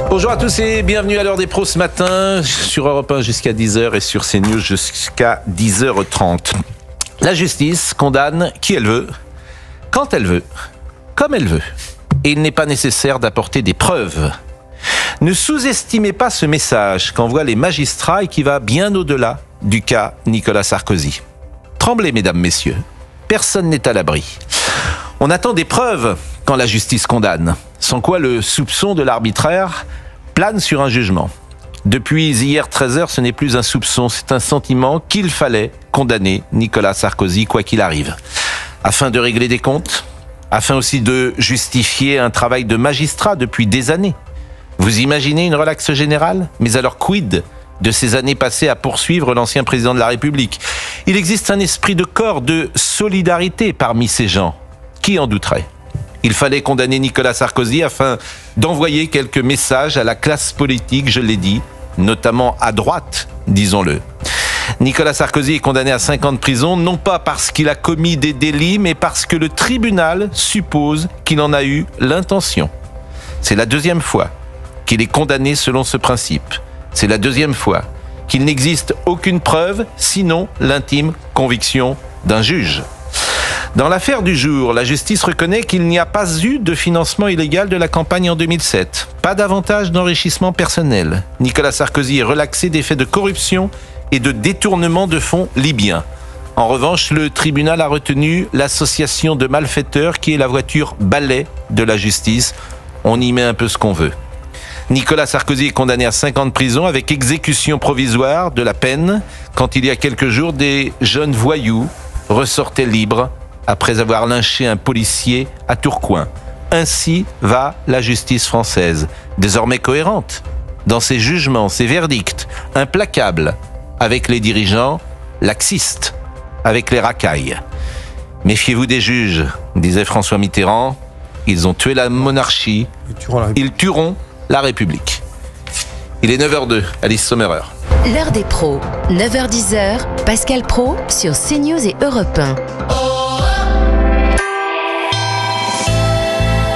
Bonjour à tous et bienvenue à l'heure des pros ce matin sur Europe 1 jusqu'à 10h et sur CNews jusqu'à 10h30. La justice condamne qui elle veut, quand elle veut, comme elle veut. Et il n'est pas nécessaire d'apporter des preuves. Ne sous-estimez pas ce message qu'envoient les magistrats et qui va bien au-delà du cas Nicolas Sarkozy. Tremblez, mesdames, messieurs. Personne n'est à l'abri. On attend des preuves quand la justice condamne, sans quoi le soupçon de l'arbitraire plane sur un jugement. Depuis hier 13h, ce n'est plus un soupçon, c'est un sentiment qu'il fallait condamner Nicolas Sarkozy, quoi qu'il arrive. Afin de régler des comptes, afin aussi de justifier un travail de magistrat depuis des années. Vous imaginez une relaxe générale ? Mais alors quid de ces années passées à poursuivre l'ancien président de la République ? Il existe un esprit de corps, de solidarité parmi ces gens. Qui en douterait ? Il fallait condamner Nicolas Sarkozy afin d'envoyer quelques messages à la classe politique, je l'ai dit, notamment à droite, disons-le. Nicolas Sarkozy est condamné à 5 ans de prison, non pas parce qu'il a commis des délits, mais parce que le tribunal suppose qu'il en a eu l'intention. C'est la deuxième fois qu'il est condamné selon ce principe. C'est la deuxième fois qu'il n'existe aucune preuve, sinon l'intime conviction d'un juge. Dans l'affaire du jour, la justice reconnaît qu'il n'y a pas eu de financement illégal de la campagne en 2007. Pas davantage d'enrichissement personnel. Nicolas Sarkozy est relaxé des faits de corruption et de détournement de fonds libyens. En revanche, le tribunal a retenu l'association de malfaiteurs qui est la voiture balai de la justice. On y met un peu ce qu'on veut. Nicolas Sarkozy est condamné à 5 ans de prison avec exécution provisoire de la peine quand il y a quelques jours, des jeunes voyous ressortaient libres après avoir lynché un policier à Tourcoing. Ainsi va la justice française, désormais cohérente dans ses jugements, ses verdicts, implacable avec les dirigeants, laxiste avec les racailles. Méfiez-vous des juges, disait François Mitterrand, ils ont tué la monarchie, ils tueront la République. Il est 9h02, Alice Sommerer. L'heure des pros, 9h-10h, Pascal Praud sur CNews et Europe 1.